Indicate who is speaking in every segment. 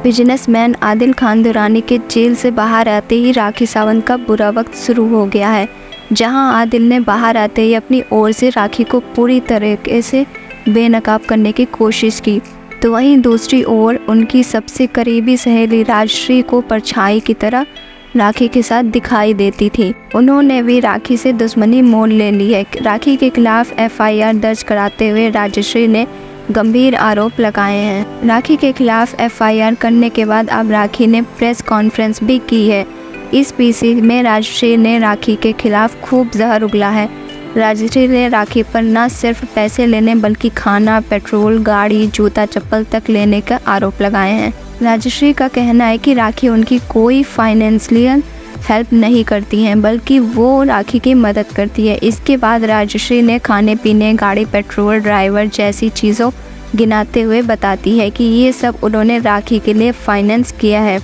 Speaker 1: Businessman Adil Khan Durrani के jail से बाहर आते ही राखी सावंत का बुरा वक्त शुरू हो गया है। जहां आदिल ने बाहर आते ही अपनी ओर से राखी को पूरी तरीके से बेनकाब करने की कोशिश की, तो वहीं दूसरी ओर उनकी सबसे करीबी सहेली राजश्री को परछाई की तरह राखी के साथ दिखाई देती थी। उन्होंने भी राखी से दुश्मनी मोल ले ली है। राखी के खिलाफ एफआईआर दर्ज कराते हुए राजश्री ने गंभीर आरोप लगाए हैं। राखी के खिलाफ एफआईआर करने के बाद अब राखी ने प्रेस कॉन्फ्रेंस भी की है। इस पीसी में राजश्री ने राखी के खिलाफ खूब जहर उगला है। राजश्री ने राखी पर न सिर्फ पैसे लेने बल्कि खाना, पेट्रोल, गाड़ी, जूता चप्पल तक लेने का आरोप लगाए हैं। राजश्री का कहना है कि राखी उनकी कोई फाइनेंशियल हेल्प नहीं करती हैं, बल्कि वो राखी की मदद करती है। इसके बाद राजश्री ने खाने पीने, गाड़ी, पेट्रोल, ड्राइवर जैसी चीज़ों गिनाते हुए बताती है कि ये सब उन्होंने राखी के लिए फाइनेंस किया है।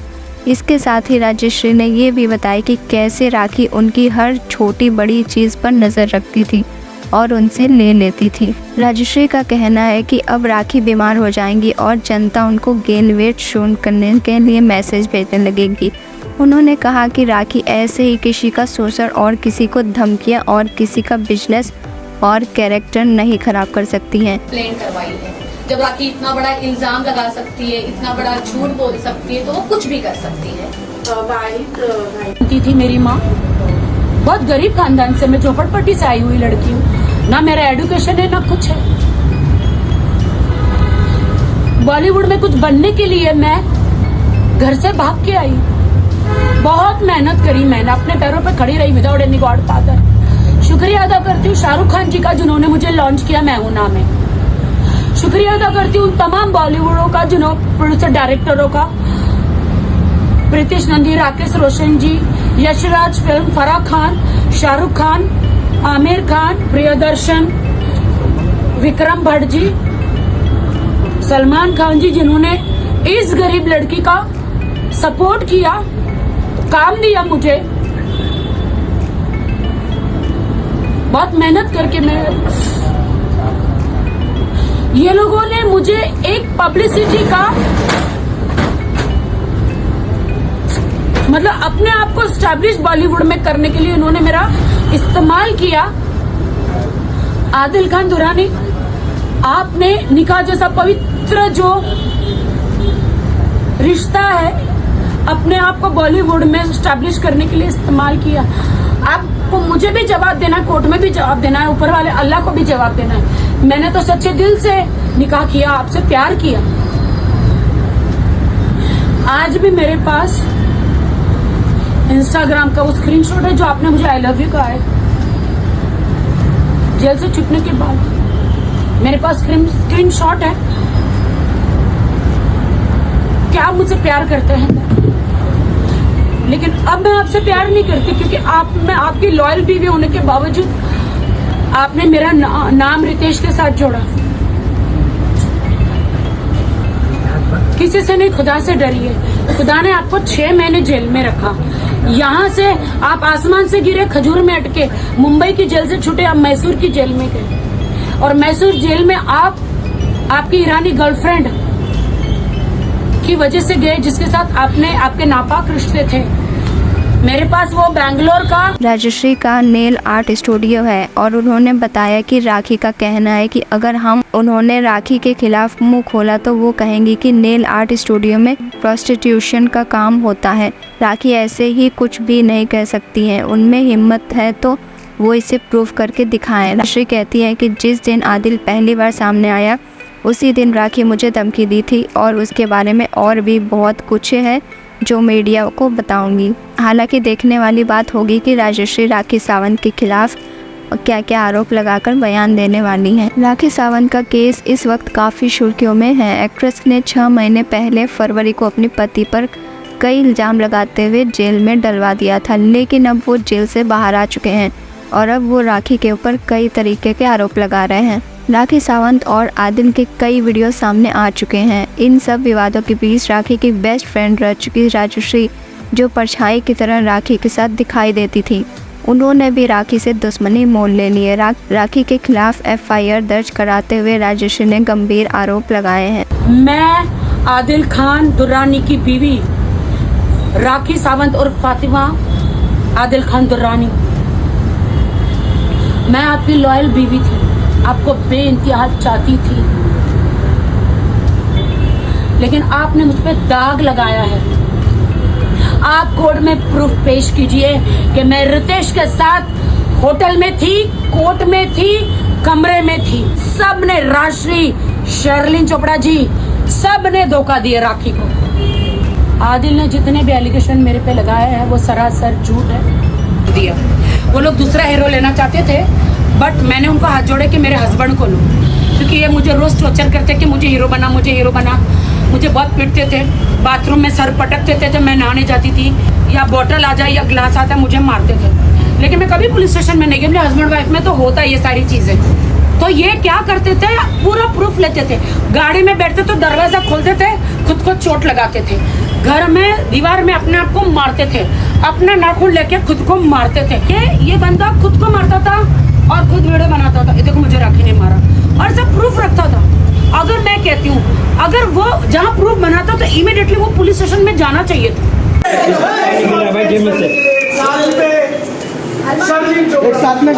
Speaker 1: इसके साथ ही राजश्री ने ये भी बताया कि कैसे राखी उनकी हर छोटी बड़ी चीज़ पर नज़र रखती थी और उनसे ले लेती थी। राजश्री का कहना है कि अब राखी बीमार हो जाएंगी और जनता उनको गेन वेट शून्य करने के लिए मैसेज भेजने लगेगी। उन्होंने कहा कि राखी ऐसे ही किसी का शोषण और किसी को धमकियां और किसी का बिजनेस और कैरेक्टर नहीं खराब कर सकती हैं।
Speaker 2: कंप्लेंट करवाई है। जब राखी इतना बड़ा इल्जाम लगा सकती है, इतना बड़ा झूठ बोल सकती है, तो वो कुछ भी कर सकती है।
Speaker 3: थी मेरी माँ, बहुत गरीब खानदान से, मैं झोपड़पट्टी से आई हुई लड़की हूँ। ना मेरा एजुकेशन है ना कुछ है। बॉलीवुड में कुछ बनने के लिए मैं घर से भाग के आई। बहुत मेहनत करी, मैंने अपने पैरों पे खड़ी रही विदाउट एनी गॉड फादर। शुक्रिया अदा करती हूँ शाहरुख खान जी का, जिन्होंने मुझे लॉन्च किया मैं हूं ना में। शुक्रिया अदा करती हूँ तमाम बॉलीवुडों का, जिन्होंने प्रोड्यूसर डायरेक्टरों का, प्रीतिश नंदी, राकेश रोशन जी, यशराज फिल्म, फराह खान, शाहरुख खान, आमिर खान, प्रियदर्शन, विक्रम भट्ट जी, सलमान खान जी, जिन्होंने इस गरीब लड़की का सपोर्ट किया, काम दिया मुझे। बहुत मेहनत करके मैं, ये लोगों ने मुझे एक पब्लिसिटी का, मतलब अपने आप को स्टैब्लिश बॉलीवुड में करने के लिए उन्होंने मेरा इस्तेमाल किया। आदिल खान दुरानी, आपने निकाह जैसा पवित्र जो रिश्ता है अपने आप को बॉलीवुड में स्टैब्लिश करने के लिए इस्तेमाल किया। आपको मुझे भी जवाब देना है, कोर्ट में भी जवाब देना है, ऊपर वाले अल्लाह को भी जवाब देना है। मैंने तो सच्चे दिल से निकाह किया, आपसे प्यार किया। आज भी मेरे पास इंस्टाग्राम का वो स्क्रीनशॉट है जो आपने मुझे आई लव यू कहा है जेल से छुटने के बाद। मेरे पास स्क्रीनशॉट है कि आप मुझसे प्यार करते हैं, लेकिन अब मैं आपसे प्यार नहीं करती, क्योंकि मैं आपकी लॉयल बीवी होने के बावजूद आपने मेरा नाम रितेश के साथ जोड़ा। किसी से नहीं, खुदा से डरिए। खुदा ने आपको 6 महीने जेल में रखा। यहाँ से आप आसमान से गिरे, खजूर में अटके, मुंबई की जेल से छूटे, आप मैसूर की जेल में गए, और मैसूर जेल में आप आपकी ईरानी गर्लफ्रेंड की वजह से गए, जिसके साथ आपके नापाक रिश्ते थे। मेरे पास वो बैंगलोर का
Speaker 1: राजश्री का नेल आर्ट स्टूडियो है और उन्होंने बताया कि राखी का कहना है कि अगर उन्होंने राखी के खिलाफ मुंह खोला तो वो कहेंगी कि नेल आर्ट स्टूडियो में प्रोस्टिट्यूशन का काम होता है। राखी ऐसे ही कुछ भी नहीं कह सकती हैं, उनमें हिम्मत है तो वो इसे प्रूव करके दिखाएं। राजश्री कहती है कि जिस दिन आदिल पहली बार सामने आया उसी दिन राखी मुझे धमकी दी थी और उसके बारे में और भी बहुत कुछ है जो मीडिया को बताऊंगी। हालांकि देखने वाली बात होगी कि राजश्री राखी सावंत के खिलाफ क्या क्या आरोप लगाकर बयान देने वाली हैं। राखी सावंत का केस इस वक्त काफ़ी सुर्खियों में है। एक्ट्रेस ने 6 महीने पहले फरवरी को अपने पति पर कई इल्ज़ाम लगाते हुए जेल में डलवा दिया था, लेकिन अब वो जेल से बाहर आ चुके हैं और अब वो राखी के ऊपर कई तरीके के आरोप लगा रहे हैं। राखी सावंत और आदिल के कई वीडियो सामने आ चुके हैं। इन सब विवादों के बीच राखी की बेस्ट फ्रेंड रह चुकी राजश्री, जो परछाई की तरह राखी के साथ दिखाई देती थी, उन्होंने भी राखी से दुश्मनी मोल ले ली है। राखी के खिलाफ एफआईआर दर्ज कराते हुए राजश्री ने गंभीर आरोप लगाए हैं।
Speaker 3: मैं आदिल खान दुर्रानी की बीवी राखी सावंत और फातिमा आदिल खान दुर्रानी, मैं आपकी लॉयल बीवी थी, आपको बेइंतहा चाहती थी, लेकिन आपने मुझ पे दाग लगाया है। आप कोर्ट में प्रूफ पेश कीजिए कि मैं रितेश के साथ होटल में थी, कोर्ट में थी, कमरे में थी। सब ने, राशि, शर्लिन चोपड़ा जी, सब ने धोखा दिया राखी को। आदिल ने जितने भी एलिगेशन मेरे पे लगाया है वो सरासर झूठ है। दिया वो लोग दूसरा हीरो लेना चाहते थे, बट मैंने उनको हाथ जोड़े कि मेरे हस्बैंड को लो, क्योंकि ये मुझे रोज टॉर्चर करते कि मुझे हीरो बना, मुझे हीरो बना। मुझे बहुत पीटते थे, बाथरूम में सर पटकते थे जब मैं नहाने जाती थी, या बोतल आ जाए या ग्लास आता मुझे मारते थे। लेकिन मैं कभी पुलिस स्टेशन में नहीं गई, मेरे हस्बैंड वाइफ में तो होता ये सारी चीजें। तो ये क्या करते थे, पूरा प्रूफ लेते थे, गाड़ी में बैठते तो दरवाजा खोलते थे, खुद को चोट लगाते थे, घर में दीवार में अपने आप को मारते थे, अपना नाखून लेके खुद को मारते थे। ये बंदा खुद को मारता था और खुद वीडियो बनाता था, ये देखो मुझे राखी ने मारा, और सब प्रूफ रखता था। अगर मैं कहती हूँ, अगर वो जहाँ प्रूफ बनाता तो इमीडिएटली वो पुलिस स्टेशन में जाना चाहिए था।
Speaker 4: एक साथ में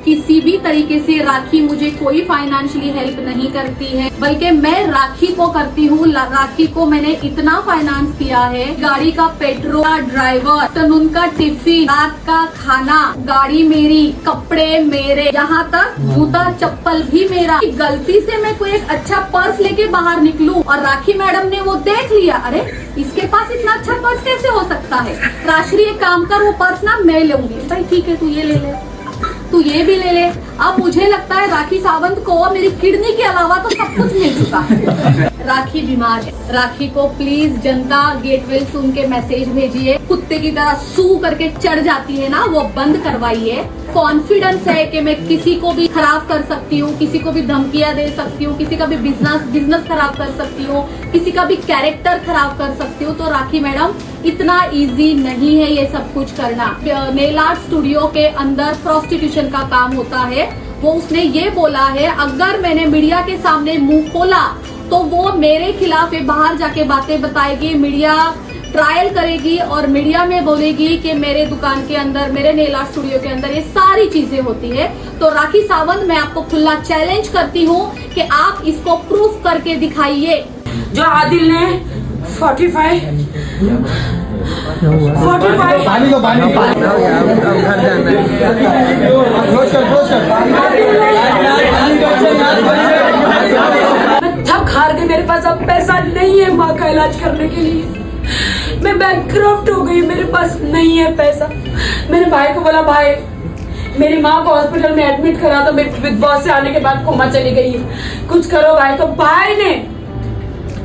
Speaker 2: किसी भी तरीके से राखी मुझे कोई फाइनेंशियली हेल्प नहीं करती है, बल्कि मैं राखी को करती हूँ। राखी को मैंने इतना फाइनेंस किया है, गाड़ी का पेट्रोल, ड्राइवर, तनुन का टिफिन, रात का खाना, गाड़ी मेरी, कपड़े मेरे, यहाँ तक जूता चप्पल भी मेरा। गलती से मैं कोई एक अच्छा पर्स लेके बाहर निकलूं और राखी मैडम ने वो देख लिया, अरे इसके पास इतना अच्छा पर्स कैसे हो सकता है, राशि एक काम कर, वो पर्स ना मैं लूंगी। भाई ठीक है, तू ये ले ले, तू ये भी ले ले। अब मुझे लगता है राखी सावंत को मेरी किडनी के अलावा तो सब कुछ मिल चुका है। राखी बीमार है, राखी को प्लीज जनता गेटवे सुन के मैसेज भेजिए। कुत्ते की तरह सू करके चढ़ जाती है ना, वो बंद करवाइए। कॉन्फिडेंस है कि मैं किसी को भी खराब कर सकती हूँ, किसी को भी धमकियां दे सकती हूँ, किसी का भी बिजनेस खराब कर सकती हूँ, किसी का भी कैरेक्टर खराब कर सकती हूँ। तो राखी मैडम इतना इजी नहीं है ये सब कुछ करना। नेल आर्ट स्टूडियो के अंदर प्रोस्टिट्यूशन का काम होता है, वो उसने ये बोला है, अगर मैंने मीडिया के सामने मुंह खोला तो वो मेरे खिलाफ बाहर जाके बातें बताएगी, मीडिया ट्रायल करेगी और मीडिया में बोलेगी कि मेरे दुकान के अंदर, मेरे नेल आर्ट स्टूडियो के अंदर ये सारी चीजें होती है। तो राखी सावंत, मैं आपको खुला चैलेंज करती हूँ कि आप इसको प्रूफ करके दिखाइए।
Speaker 3: जो आदिल ने 45
Speaker 4: पानी लो, पानी
Speaker 3: मैं थक हार गई, मेरे पास अब पैसा नहीं है माँ का इलाज करने के लिए। मैं बैंकक्रप्ट हो गई, मेरे पास नहीं है पैसा। मेरे भाई को बोला, भाई मेरी माँ को हॉस्पिटल में एडमिट करा दो, मैं बिग बॉस से आने के बाद कोमा चली गई है, कुछ करो भाई। तो भाई ने,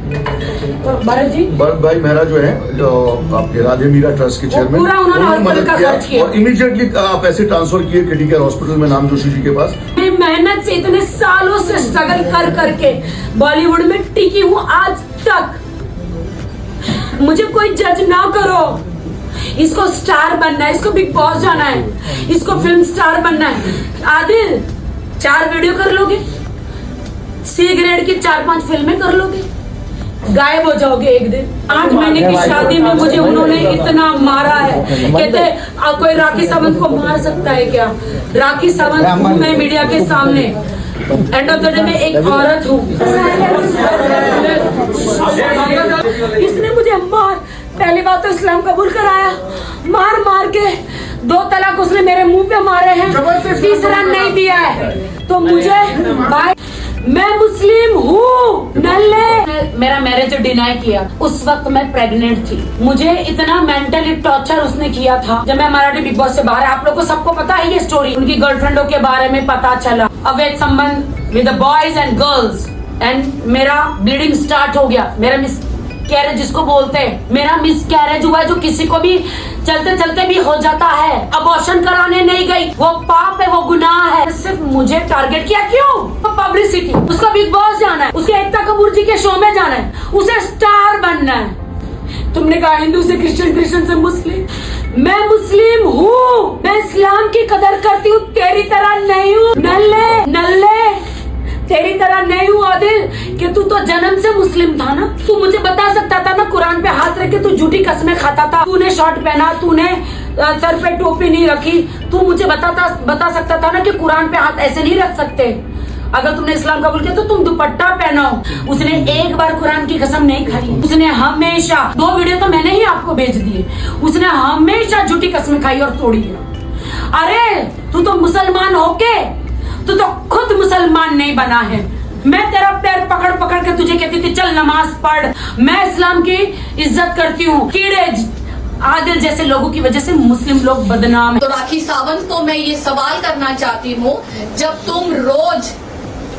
Speaker 5: भरत भाई मेहरा जो है, जो आपके राधे मीरा ट्रस्ट के चेयरमैन, उन्होंने मदद किया और इमीडिएटली पैसे ट्रांसफर किए किडी केयर हॉस्पिटल में नाम जोशी जी के पास।
Speaker 3: मैं मेहनत से इतने सालों से स्ट्रगल कर करके बॉलीवुड में टिकी हूँ आज तक। मुझे कोई जज ना करो, इसको स्टार बनना है, इसको बिग बॉस जाना है, इसको फिल्म स्टार बनना है। आदिल 4 वीडियो कर लोगे, C ग्रेड की 4-5 फिल्में कर लोगे, गायब हो जाओगे एक दिन। 8 महीने की शादी में मुझे उन्होंने इतना मारा है, कहते कोई राखी सावंत को मार सकता है क्या? राखी सावंत हूँ मैं मीडिया के सामने, एंड ऑफ द डे में एक औरत हूँ। इसने मुझे पहली बात तो इस्लाम कबूल कराया, मार मार के 2 तलाक उसने मेरे मुंह पे मारे हैं, तीसरा नहीं दिया है। तो मुझे भाई, मैं मुस्लिम हूँ, नल्ले मेरा मैरिज डिनाई किया। उस वक्त मैं प्रेग्नेंट थी, मुझे इतना मेंटली टॉर्चर उसने किया था। जब मैं मराठी बिग बॉस से बाहर, आप लोगों को सबको पता है ये स्टोरी, उनकी गर्लफ्रेंडों के बारे में पता चला, अवैध संबंध with boys and girls, and मेरा ब्लीडिंग स्टार्ट हो गया। मेरा मिसकैरेज जिसको बोलते हैं, मेरा मिसकैरेज हुआ जो किसी को भी चलते चलते भी हो जाता है। अबॉर्शन कराने नहीं गई, वो पाप है, वो गुनाह है। सिर्फ मुझे टारगेट किया, क्यों? पब्लिसिटी, उसका बिग बॉस जाना है, उसके एकता कपूर जी के शो में जाना है, उसे स्टार बनना है। तुमने कहा हिंदू से क्रिश्चियन, क्रिश्चियन से मुस्लिम, मैं मुस्लिम हूँ, मैं इस्लाम की कदर करती हूँ, तेरी तरह नहीं हूँ नल्ले, तेरी तरह नहीं हूँ आदिल कि तू तो जन्म से मुस्लिम था ना। तू मुझे बता सकता था ना, कुरान पे हाथ रख के तू झूठी कसमें खाता था, तूने शॉर्ट पहना, तूने सर पे टोपी नहीं रखी, तू मुझे बता सकता था ना कि कुरान पे हाथ ऐसे नहीं रख सकते। अगर तुमने इस्लाम कबूल किया तो तुम दुपट्टा पहनाओ। उसने एक बार कुरान की कसम नहीं खाई, उसने हमेशा, 2 वीडियो तो मैंने ही आपको भेज दिए, उसने हमेशा झूठी कसमें खाई और तोड़ी है। अरे तू तो मुसलमान होके तू तो खुद मुसलमान नहीं बना है। मैं तेरा पैर पकड़ पकड़ के तुझे कहती थी चल नमाज पढ़, मैं इस्लाम की इज्जत करती हूँ। कीड़े आदिल जैसे लोगों की वजह से मुस्लिम लोग बदनाम है।
Speaker 2: तो राखी सावंत को मैं ये सवाल करना चाहती हूँ, जब तुम रोज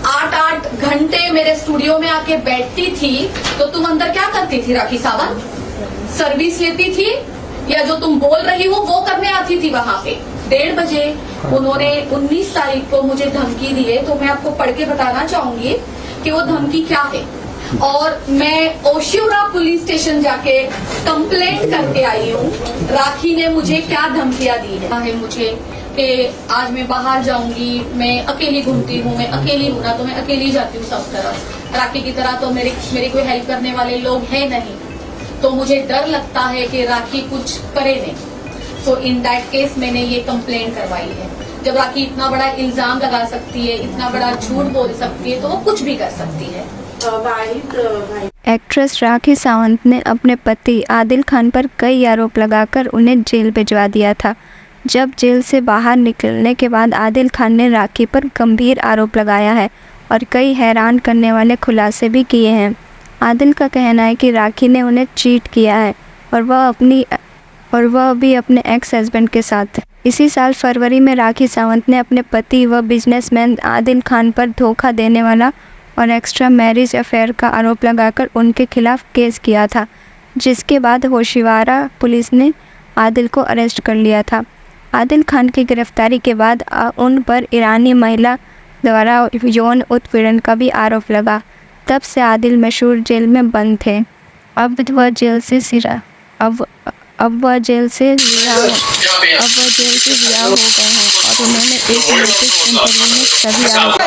Speaker 2: 8-8 घंटे मेरे स्टूडियो में आके बैठती थी तो तुम अंदर क्या करती थी राखी सावंत? सर्विस लेती थी या जो तुम बोल रही हो वो करने आती थी वहां पे? 1:30 बजे उन्होंने 19 तारीख को मुझे धमकी दी है, तो मैं आपको पढ़ के बताना चाहूंगी कि वो धमकी क्या है। और मैं ओशिवरा पुलिस स्टेशन जाके कंप्लेंट करके आई हूँ। राखी ने मुझे क्या धमकियां दी है मुझे कि आज मैं बाहर जाऊंगी, मैं अकेली घूमती हूँ, मैं अकेली हूँ ना, तो मैं अकेली जाती हूँ सब तरफ। राखी की तरह तो मेरी कोई हेल्प करने वाले लोग हैं नहीं, तो मुझे डर लगता है कि राखी कुछ करे नहीं। सो इन दैट केस मैंने ये कंप्लेंट करवाई है। जब राखी इतना बड़ा इल्जाम लगा सकती है, इतना बड़ा झूठ बोल सकती है, तो वो कुछ भी कर सकती है।
Speaker 1: एक्ट्रेस राखी सावंत ने अपने पति आदिल खान पर कई आरोप लगाकर उन्हें जेल भिजवा दिया था। जब जेल से बाहर निकलने के बाद आदिल खान ने राखी पर गंभीर आरोप लगाया है और कई हैरान करने वाले खुलासे भी किए हैं। आदिल का कहना है कि राखी ने उन्हें चीट किया है और वह भी अपने एक्स हस्बैंड के साथ। इसी साल फरवरी में राखी सावंत ने अपने पति व बिजनेसमैन आदिल खान पर धोखा देने वाला और एक्स्ट्रा मैरिज अफेयर का आरोप लगाकर उनके खिलाफ केस किया था, जिसके बाद होशियारा पुलिस ने आदिल को अरेस्ट कर लिया था। आदिल खान की गिरफ्तारी के बाद उन पर ईरानी महिला द्वारा यौन उत्पीड़न का भी आरोप लगा। तब से आदिल मशहूर जेल में बंद थे। अब वह जेल से रिहा हो गए हैं और उन्होंने एक लेटेस्ट इंटरव्यू में सभी आरोप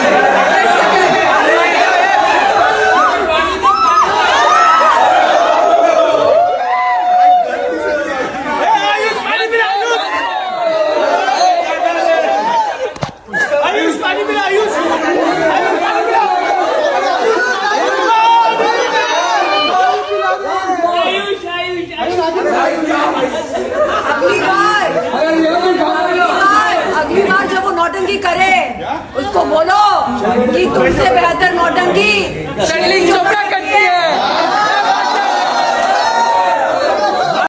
Speaker 6: अगली बार जब वो नौटंकी करे उसको बोलो कि तुमसे बेहतर नौटंकी